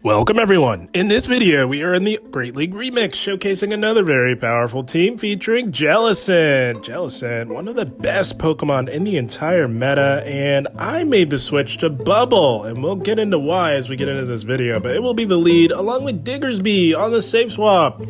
Welcome everyone! In this video, we are in the Great League Remix, showcasing another very powerful team featuring Jellicent. Jellicent, one of the best Pokemon in the entire meta, and I made the switch to Bubble, and we'll get into why as we get into this video, but it will be the lead along with Diggersby on the safe swap.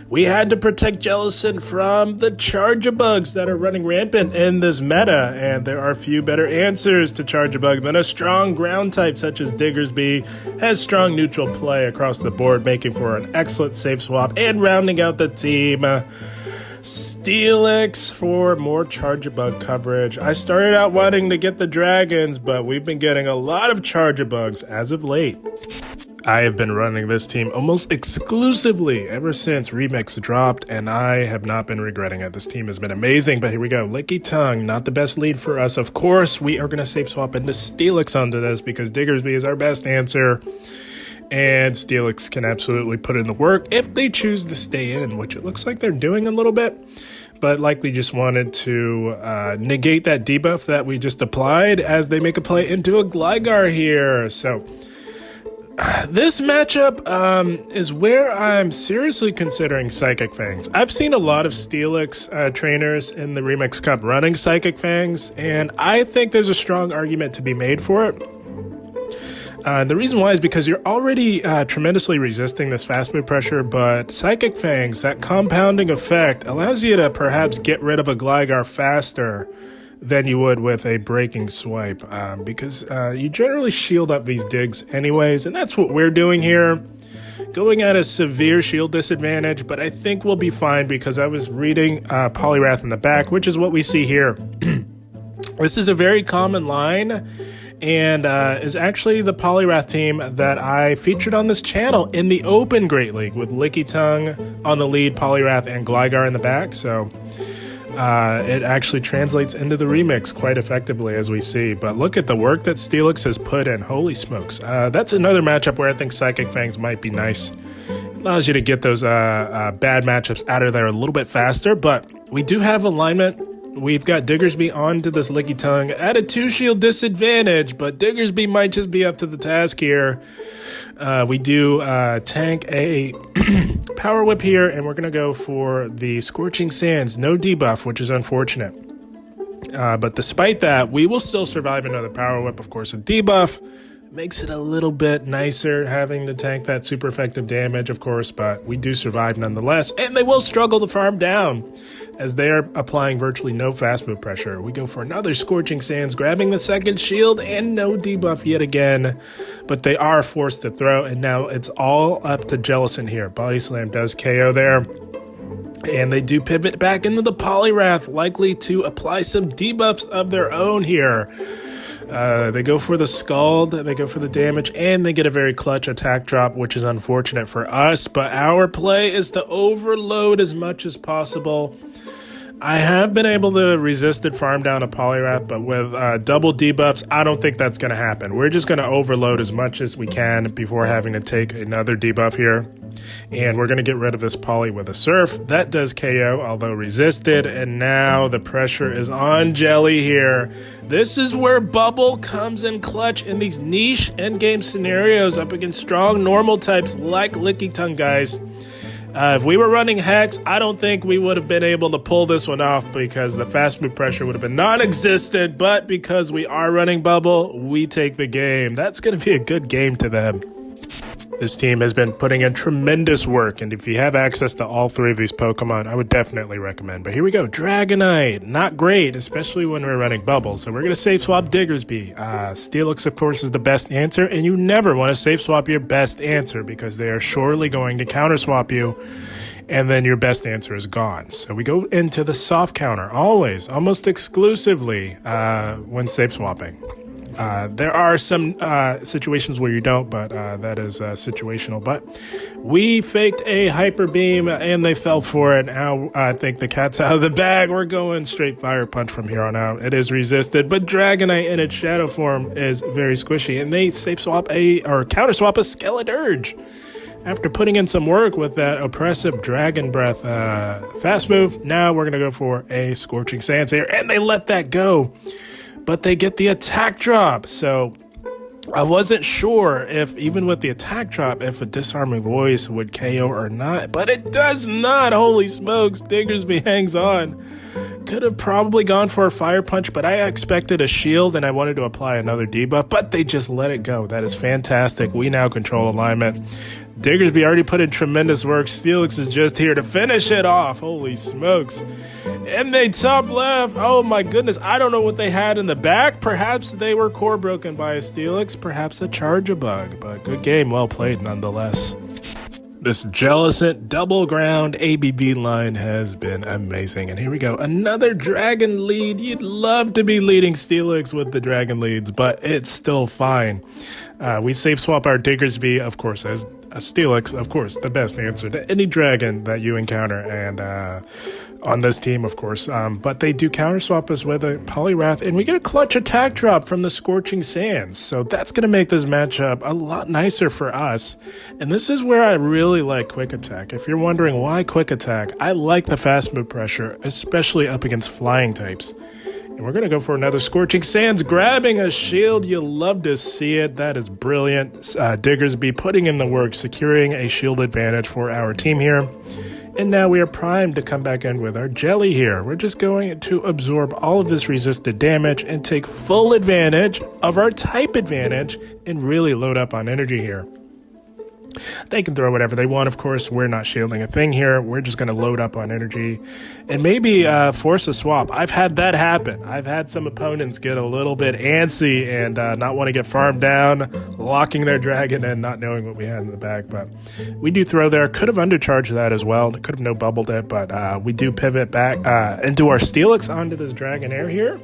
We had to protect Jellicent from the Charge-a-Bugs that are running rampant in this meta, and there are few better answers to Charge-a-Bug than a strong ground type such as Diggersby. Has strong neutral play across the board, making for an excellent safe swap, and rounding out the team, Steelix for more Charge-a-Bug coverage. I started out wanting to get the dragons, but we've been getting a lot of Charge-a-Bugs as of late. I have been running this team almost exclusively ever since Remix dropped, and I have not been regretting it. This team has been amazing, but here we go. Lickitung, not the best lead for us. Of course, we are going to safe swap into Steelix under this because Diggersby is our best answer, and Steelix can absolutely put in the work if they choose to stay in, which it looks like they're doing a little bit, but likely just wanted to negate that debuff that we just applied as they make a play into a Gligar here. So this matchup is where I'm seriously considering Psychic Fangs. I've seen a lot of Steelix trainers in the Remix Cup running Psychic Fangs, and I think there's a strong argument to be made for it. The reason why is because you're already tremendously resisting this fast move pressure, but Psychic Fangs, that compounding effect, allows you to perhaps get rid of a Gligar faster than you would with a breaking swipe, because you generally shield up these digs anyways, and that's what we're doing here. Going at a severe shield disadvantage, but I think we'll be fine because I was reading Poliwrath in the back, which is what we see here. This is a very common line, and is actually the Poliwrath team that I featured on this channel in the Open Great League with Lickitung on the lead, Poliwrath, and Gligar in the back, so it actually translates into the remix quite effectively, as we see. But look at the work that Steelix has put in. Holy smokes. That's another matchup where I think Psychic Fangs might be nice. It allows you to get those bad matchups out of there a little bit faster, but we do have alignment. We've got Diggersby onto this Lickitung at a 2-shield disadvantage, but Diggersby might just be up to the task here. We do tank a Power Whip here, and we're going to go for the Scorching Sands. No debuff, which is unfortunate. But despite that, we will still survive another Power Whip. Of course, a debuff makes it a little bit nicer having to tank that super effective damage, of course, but we do survive nonetheless, and they will struggle to farm down as they are applying virtually no fast move pressure. We go for another Scorching Sands, grabbing the second shield, and no debuff yet again, but they are forced to throw, and now it's all up to Jellicent here. Body Slam does KO there, and they do pivot back into the Poliwrath, likely to apply some debuffs of their own here. They go for the Scald, they go for the damage, and they get a very clutch attack drop, which is unfortunate for us, but our play is to overload as much as possible. I have been able to resist it, farm down a Poliwrath, but with double debuffs, I don't think that's going to happen. We're just going to overload as much as we can before having to take another debuff here. And we're going to get rid of this Poly with a Surf. That does KO, although resisted. And now the pressure is on Jelly here. This is where Bubble comes in clutch in these niche endgame scenarios up against strong normal types like Lickitung, guys. If we were running Hex, I don't think we would have been able to pull this one off because the fast move pressure would have been non-existent, but because we are running Bubble, we take the game. That's going to be a good game to them. This team has been putting in tremendous work, and if you have access to all three of these Pokemon, I would definitely recommend. But here we go, Dragonite, not great, especially when we're running Bubble, so we're going to safe swap Diggersby. Steelix, of course, is the best answer, and you never want to safe swap your best answer because they are surely going to counter swap you, and then your best answer is gone. So we go into the soft counter, always, almost exclusively when safe swapping. There are some situations where you don't, but that is situational. But we faked a Hyper Beam, and they fell for it. Now I think the cat's out of the bag. We're going straight Fire Punch from here on out. It is resisted, but Dragonite in its shadow form is very squishy, and they safe swap or counter swap a Skeledirge. After putting in some work with that oppressive Dragon Breath fast move, now we're going to go for a Scorching Sands here, and they let that go. But they get the attack drop, so I wasn't sure if, even with the attack drop, if a disarming voice would KO or not, but it does not. Holy smokes, Diggersby hangs on. Could have probably gone for a fire punch, but I expected a shield and I wanted to apply another debuff, but they just let it go. That is fantastic. We now control alignment. Diggersby already put in tremendous work. Steelix is just here to finish it off. Holy smokes. And they top left. Oh my goodness. I don't know what they had in the back. Perhaps they were core broken by a Steelix. Perhaps a Charge-a-Bug. But good game. Well played nonetheless. This Jellicent double ground ABB line has been amazing. And here we go. Another dragon lead. You'd love to be leading Steelix with the dragon leads, but it's still fine. We safe swap our Diggersby, of course, as a Steelix, of course, the best answer to any dragon that you encounter, and on this team, of course. But they do counter swap us with a Poliwrath, and we get a clutch attack drop from the Scorching Sands. So that's going to make this matchup a lot nicer for us. And this is where I really like Quick Attack. If you're wondering why Quick Attack, I like the fast move pressure, especially up against flying types. And we're going to go for another Scorching Sands, grabbing a shield. You'll love to see it. That is brilliant. Diggersby putting in the work, securing a shield advantage for our team here. And now we are primed to come back in with our Jelly here. We're just going to absorb all of this resisted damage and take full advantage of our type advantage and really load up on energy here. They can throw whatever they want, of course. We're not shielding a thing here. We're just going to load up on energy and maybe force a swap. I've had that happen. I've had some opponents get a little bit antsy and not want to get farmed down, locking their dragon and not knowing what we had in the back. But we do throw there. Could have undercharged that as well. Could have no bubbled it, but we do pivot back into our Steelix onto this Dragonair here.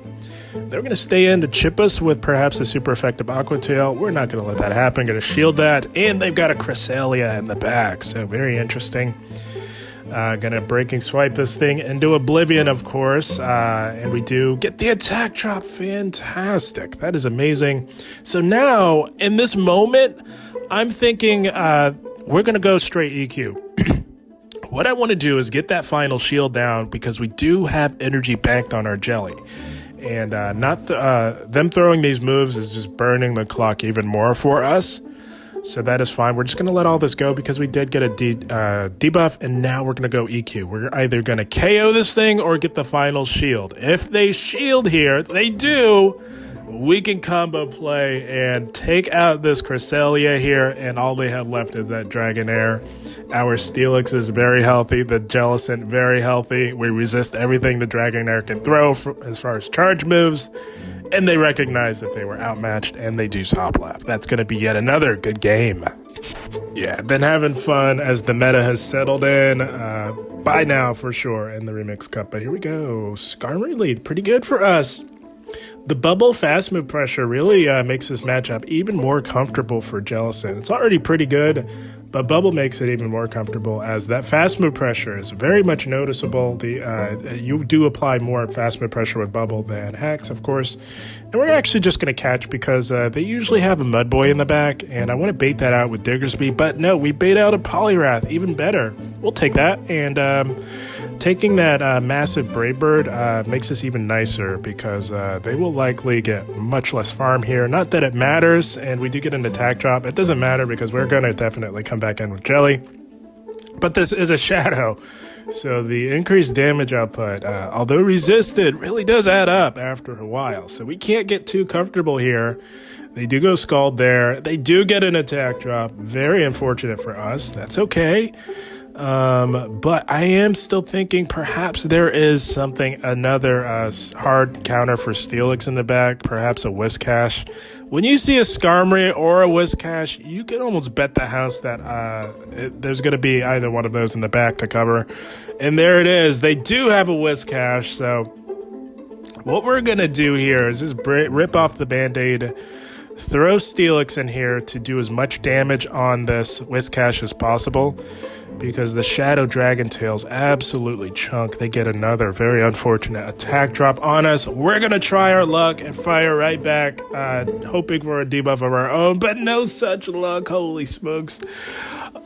They're going to stay in to chip us with perhaps a super effective Aqua Tail. We're not going to let that happen. Going to shield that. And they've got a Cresselia in the back. So very interesting. Going to breaking swipe this thing into oblivion, of course. And we do get the attack drop. Fantastic. That is amazing. So now, in this moment, I'm thinking we're going to go straight EQ. What I want to do is get that final shield down because we do have energy banked on our Jelly. And them throwing these moves is just burning the clock even more for us. So that is fine. We're just going to let all this go because we did get a debuff, and now we're going to go EQ. We're either going to KO this thing or get the final shield. If they shield here, they do, we can combo play and take out this Cresselia here, and all they have left is that Dragonair. Our Steelix is very healthy, the Jellicent very healthy. We resist everything the Dragonair can throw as far as charge moves, and they recognize that they were outmatched, and they do top left. That's going to be yet another good game. Yeah, been having fun as the meta has settled in by now for sure in the Remix Cup. But here we go. Skarmory lead, pretty good for us. The bubble fast move pressure really makes this matchup even more comfortable for Jellicent. It's already pretty good, but bubble makes it even more comfortable as that fast move pressure is very much noticeable. You do apply more fast move pressure with bubble than Hex, of course. And we're actually just going to catch because they usually have a Mud Boy in the back, and I want to bait that out with Diggersby, but no, we bait out a Poliwrath, even better. We'll take that, and taking that massive Brave Bird makes us even nicer because they will likely get much less farm here. Not that it matters, and we do get an attack drop. It doesn't matter because we're going to definitely come back in with Jelly. But this is a Shadow, so the increased damage output, although resisted, really does add up after a while. So we can't get too comfortable here. They do go Scald there. They do get an attack drop. Very unfortunate for us. That's okay. But I am still thinking perhaps there is another hard counter for Steelix in the back, perhaps a Whiscash. When you see a Skarmory or a Whiscash, you can almost bet the house that there's going to be either one of those in the back to cover. And there it is. They do have a Whiscash, so what we're going to do here is just rip off the Band-Aid, throw Steelix in here to do as much damage on this Whiscash as possible, because the Shadow Dragon Tails absolutely chunk. They get another very unfortunate attack drop on us. We're going to try our luck and fire right back, hoping for a debuff of our own, but no such luck. Holy smokes.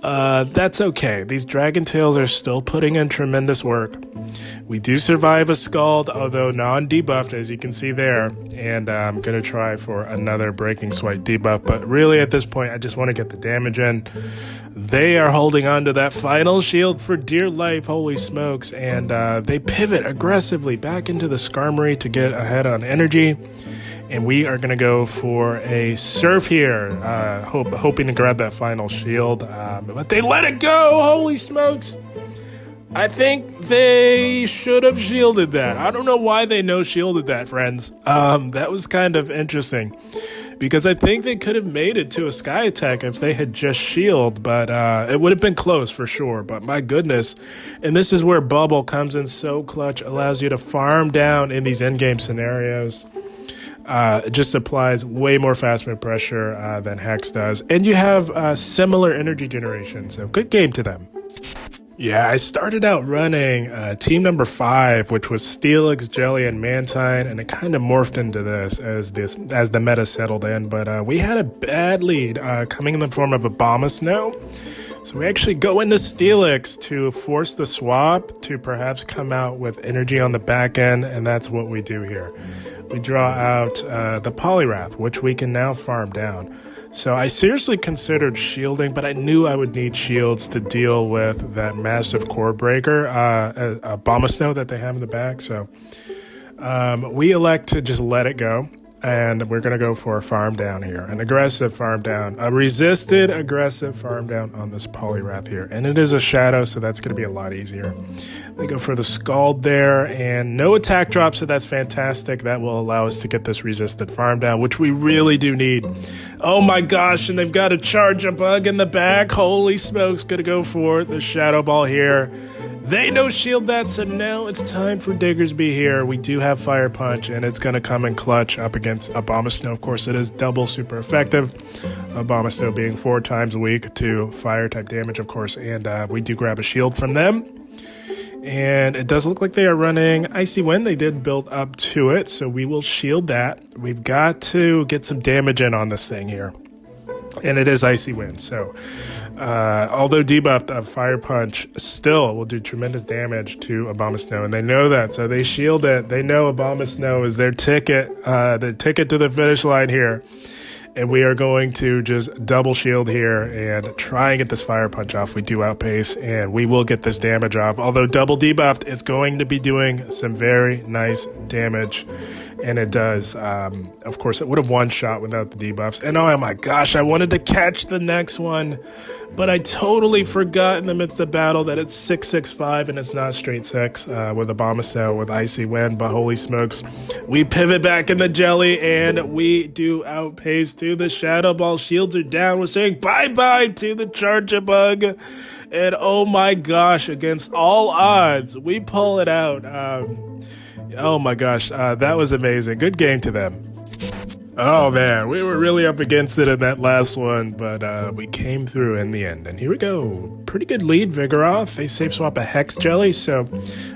That's okay. These Dragon Tails are still putting in tremendous work. We do survive a Scald, although non-debuffed, as you can see there. And I'm going to try for another Breaking Swipe debuff. But really, at this point, I just want to get the damage in. They are holding on to that final shield for dear life, holy smokes. And they pivot aggressively back into the Skarmory to get ahead on energy. And we are going to go for a Surf here, hoping to grab that final shield. But they let it go, holy smokes. I think they should have shielded that. I don't know why they no-shielded that, friends. That was kind of interesting. Because I think they could have made it to a Sky Attack if they had just shield. But it would have been close for sure. But my goodness. And this is where Bubble comes in so clutch. Allows you to farm down in these in-game scenarios. It just applies way more fast move pressure than Hex does. And you have similar energy generation. So good game to them. Yeah, I started out running team number 5, which was Steelix, Jelly, and Mantine, and it kind of morphed into this as the meta settled in. But we had a bad lead coming in the form of Abomasnow. So we actually go into Steelix to force the swap to perhaps come out with energy on the back end, and that's what we do here. We draw out the Poliwrath, which we can now farm down. So I seriously considered shielding, but I knew I would need shields to deal with that massive core breaker, Abomasnow that they have in the back. So we elect to just let it go. And we're going to go for a farm down here, an aggressive farm down, a resisted aggressive farm down on this Poliwrath here. And it is a shadow, so that's going to be a lot easier. They go for the Scald there, and no attack drop, so that's fantastic. That will allow us to get this resisted farm down, which we really do need. Oh my gosh, and they've got a charge a bug in the back. Holy smokes, going to go for the Shadow Ball here. They no-shield that, so now it's time for Diggersby here. We do have Fire Punch, and it's going to come in clutch up against Abomasnow. Of course, it is double super effective. Abomasnow being 4 times weak to Fire-type damage, of course, and we do grab a shield from them. And it does look like they are running Icy Wind. They did build up to it, so we will shield that. We've got to get some damage in on this thing here. And it is Icy Wind, so although debuffed, Fire Punch still will do tremendous damage to Abomasnow, and they know that, so they shield it. They know Abomasnow is their ticket to the finish line here, and we are going to just double shield here and try and get this Fire Punch off. We do outpace, and we will get this damage off. Although double debuffed, it's going to be doing some very nice damage. And it does. Of course, it would have one-shot without the debuffs. And oh my gosh, I wanted to catch the next one, but I totally forgot in the midst of battle that it's 665 and it's not straight 6 with Abomasnow with Icy Wind. But holy smokes, we pivot back in the Jelly and we do outpace to the Shadow Ball. Shields are down. We're saying bye-bye to the Charge-a-Bug. And oh my gosh, against all odds, we pull it out. Oh my gosh, that was amazing. Good game to them. Oh man, we were really up against it in that last one, but we came through in the end. And here we go. Pretty good lead, Vigoroth. They safe swap a Hex Jelly, so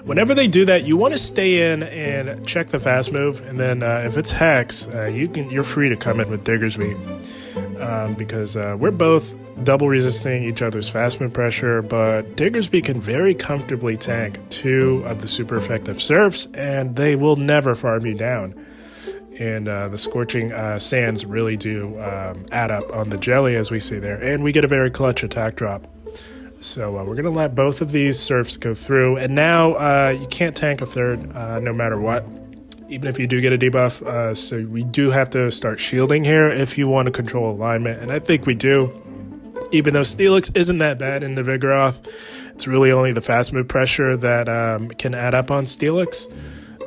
whenever they do that, you want to stay in and check the fast move. And then if it's Hex, you're free to come in with Diggersby. Because we're both double resisting each other's fast move pressure, but Diggersby can very comfortably tank 2 of the super effective Surfs, and they will never farm you down. And the Scorching Sands really do add up on the Jelly, as we see there, and we get a very clutch attack drop. So we're going to let both of these Surfs go through, and now you can't tank a third no matter what. Even if you do get a debuff, so we do have to start shielding here if you want to control alignment, and I think we do. Even though Steelix isn't that bad in the Vigoroth, it's really only the fast move pressure that can add up on Steelix.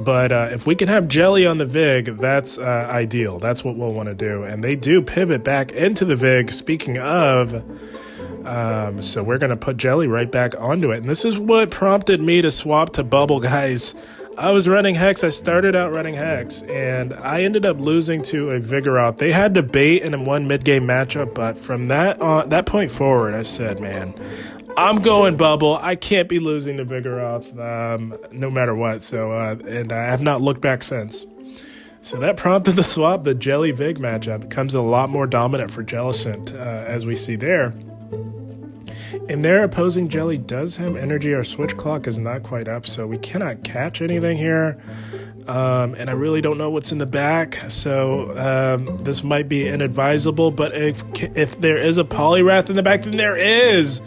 But if we can have Jelly on the Vig, that's ideal. That's what we'll want to do. And they do pivot back into the Vig, speaking of. So we're going to put Jelly right back onto it. And this is what prompted me to swap to Bubble, guys. I was running Hex. I started out running Hex, and I ended up losing to a Vigoroth. They had to bait in a one mid-game matchup, but from that point forward, I said, man, I'm going Bubble. I can't be losing to Vigoroth no matter what. So, and I have not looked back since. So that prompted the swap. The Jelly-Vig matchup becomes a lot more dominant for Jellicent, as we see there. And their opposing Jelly does have energy. Our switch clock is not quite up, so we cannot catch anything here. And I really don't know what's in the back, so this might be inadvisable. But if there is a Poliwrath in the back, then there is.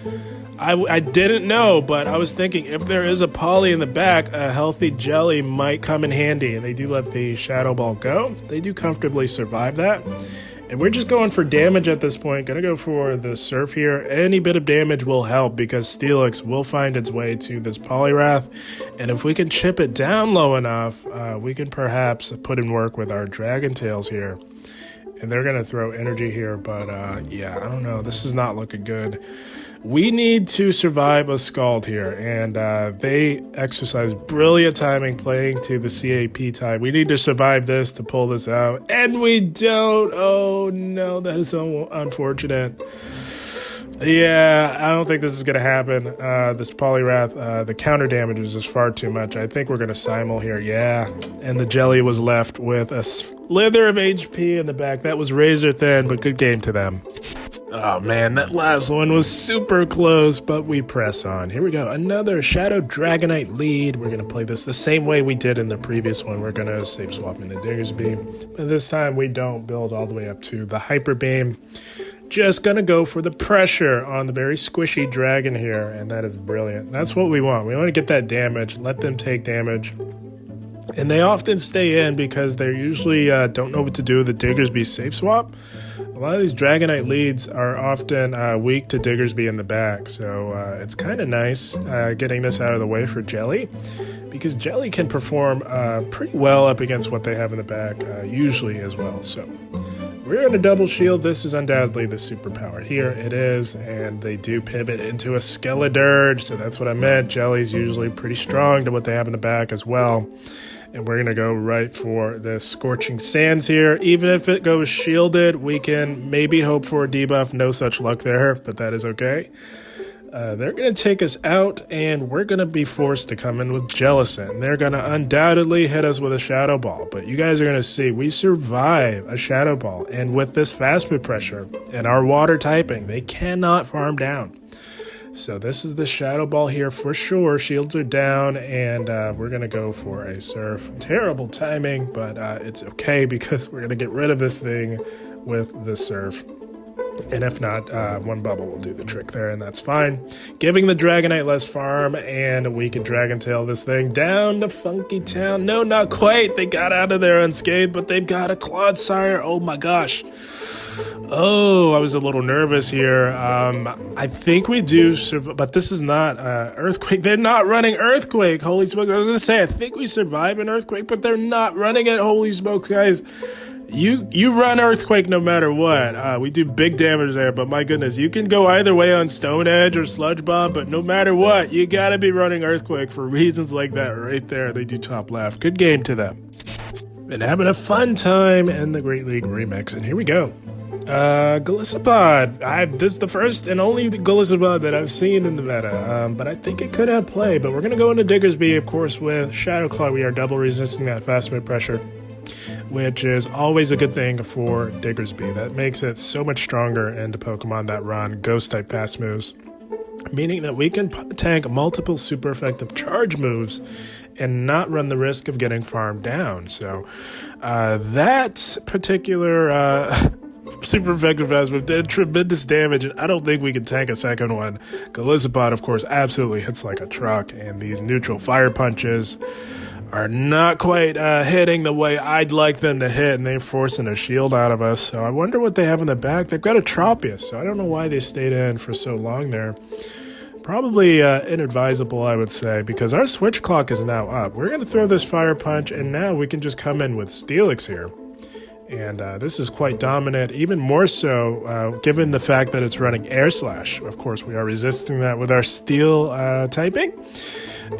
I didn't know, but I was thinking if there is a Poly in the back, a healthy Jelly might come in handy. And they do let the Shadow Ball go. They do comfortably survive that. And we're just going for damage at this point. Gonna go for the Surf here. Any bit of damage will help because Steelix will find its way to this Poliwrath. And if we can chip it down low enough, we can perhaps put in work with our Dragon Tails here. And they're gonna throw energy here, but yeah, I don't know. This is not looking good. We need to survive a Scald here, and they exercise brilliant timing playing to the CAP type. We need to survive this to pull this out, and we don't. Oh no, that is so unfortunate. Yeah, I don't think this is going to happen. This Poliwrath, the counter damage is just far too much. I think we're going to Simul here, yeah. And the Jelly was left with a slither of HP in the back. That was razor thin, but good game to them. Oh man, that last one was super close, but we press on. Here we go, another Shadow Dragonite lead. We're going to play this the same way we did in the previous one. We're going to save swap into Diggersby. But this time we don't build all the way up to the Hyper Beam. Just going to go for the pressure on the very squishy dragon here, and that is brilliant. That's what we want. We want to get that damage, let them take damage. And they often stay in because they usually don't know what to do with the Diggersby safe swap. A lot of these Dragonite leads are often weak to Diggersby in the back, so it's kind of nice getting this out of the way for Jelly, because Jelly can perform pretty well up against what they have in the back, usually as well. So we're going to double shield. This is undoubtedly the superpower. Here it is, and they do pivot into a Skeledirge, so that's what I meant. Jelly's usually pretty strong to what they have in the back as well. And we're going to go right for the Scorching Sands here. Even if it goes shielded, we can maybe hope for a debuff. No such luck there, but that is okay. They're going to take us out, and we're going to be forced to come in with Jellicent. They're going to undoubtedly hit us with a Shadow Ball, but you guys are going to see we survive a Shadow Ball. And with this fast move pressure and our water typing, they cannot farm down. So this is the Shadow Ball here for sure. Shields are down, and we're going to go for a Surf. Terrible timing, but it's okay because we're going to get rid of this thing with the Surf. And if not, one bubble will do the trick there, and that's fine. Giving the Dragonite less farm, and we can Dragon Tail this thing down to Funky Town. No, not quite. They got out of there unscathed, but they've got a Clodsire. Oh my gosh. Oh, I was a little nervous here. I think we do survive, but this is not Earthquake. They're not running Earthquake. Holy smoke. I was going to say, I think we survive an Earthquake, but they're not running it. Holy smoke, guys. You run Earthquake no matter what. We do big damage there, but my goodness, you can go either way on Stone Edge or Sludge Bomb, but no matter what, you got to be running Earthquake for reasons like that right there. They do top left. Good game to them. Been having a fun time in the Great League Remix, and here we go. Golisopod. This is the first and only Golisopod that I've seen in the meta, but I think it could have play. But we're going to go into Diggersby, of course, with Shadow Claw. We are double resisting that fast move pressure, which is always a good thing for Diggersby. That makes it so much stronger into Pokemon that run Ghost-type fast moves, meaning that we can tank multiple super effective charge moves and not run the risk of getting farmed down. So that particular super effective fast move did tremendous damage, and I don't think we can tank a second one. Golisopod, of course, absolutely hits like a truck, and these neutral fire punches are not quite hitting the way I'd like them to hit, and they're forcing a shield out of us. So I wonder what they have in the back. They've got a Tropius, so I don't know why they stayed in for so long there. Probably inadvisable, I would say, because our switch clock is now up. We're going to throw this Fire Punch, and now we can just come in with Steelix here. And this is quite dominant, even more so given the fact that it's running Air Slash. Of course, we are resisting that with our Steel typing.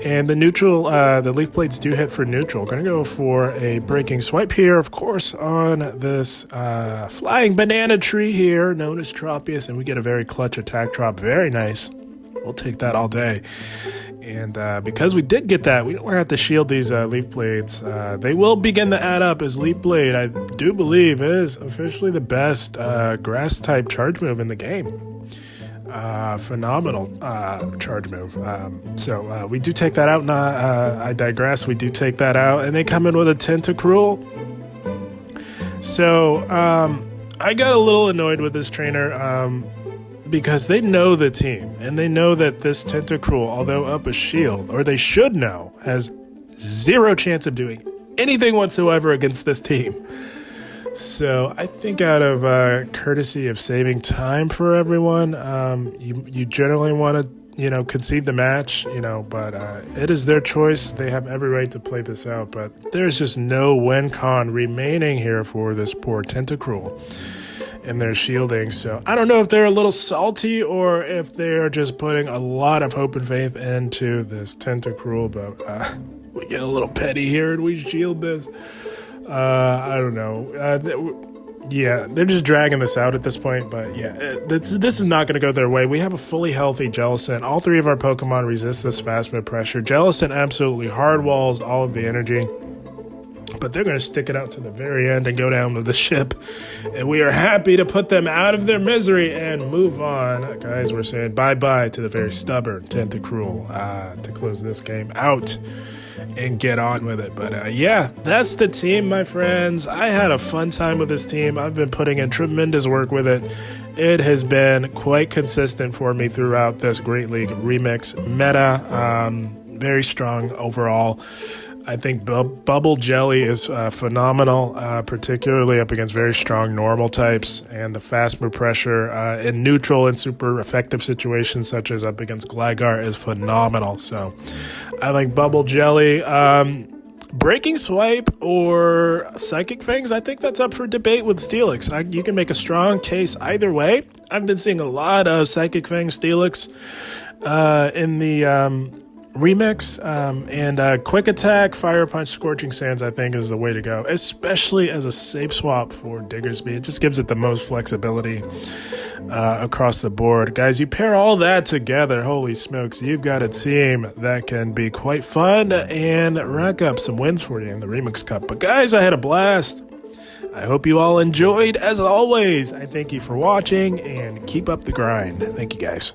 And the neutral, the Leaf Blades do hit for neutral. Going to go for a Breaking Swipe here, of course, on this Flying Banana Tree here, known as Tropius. And we get a very clutch attack drop. Very nice. We'll take that all day. And because we did get that, we don't have to shield these Leaf Blades. They will begin to add up as Leaf Blade, I do believe, is officially the best Grass-type charge move in the game. Phenomenal charge move. So we do take that out. I digress. We do take that out, and they come in with a Tentacruel. So I got a little annoyed with this trainer because they know the team, and they know that this Tentacruel, although up a shield, or they should know, has zero chance of doing anything whatsoever against this team. So I think out of courtesy of saving time for everyone, you generally want to, concede the match, but it is their choice. They have every right to play this out, but there's just no win con remaining here for this poor Tentacruel in their shielding. So I don't know if they're a little salty or if they're just putting a lot of hope and faith into this Tentacruel, but we get a little petty here and we shield this. I don't know. Yeah, they're just dragging this out at this point, but yeah, this is not going to go their way. We have a fully healthy Jellicent. All three of our Pokemon resist this fast move pressure. Jellicent absolutely hard walls all of the energy, but they're going to stick it out to the very end and go down with the ship, and we are happy to put them out of their misery and move on. Guys, we're saying bye-bye to the very stubborn Tentacruel to close this game out and get on with it. But yeah, that's the team, my friends. I had a fun time with this team. I've been putting in tremendous work with it. It has been quite consistent for me throughout this Great League Remix meta. Very strong overall. I think Bubble Jelly is phenomenal, particularly up against very strong normal types, and the fast move pressure in neutral and super effective situations such as up against Gligar is phenomenal. So I like Bubble Jelly. Breaking Swipe or Psychic Fangs, I think that's up for debate with Steelix. You can make a strong case either way. I've been seeing a lot of Psychic Fangs Steelix in the Remix, and Quick Attack, Fire Punch, Scorching Sands, I think is the way to go, especially as a safe swap for Diggersby. It just gives it the most flexibility across the board. Guys, you pair all that together, holy smokes, you've got a team that can be quite fun and rack up some wins for you in the Remix Cup. But guys, I had a blast. I hope you all enjoyed. As always, I thank you for watching, and keep up the grind. Thank you, guys.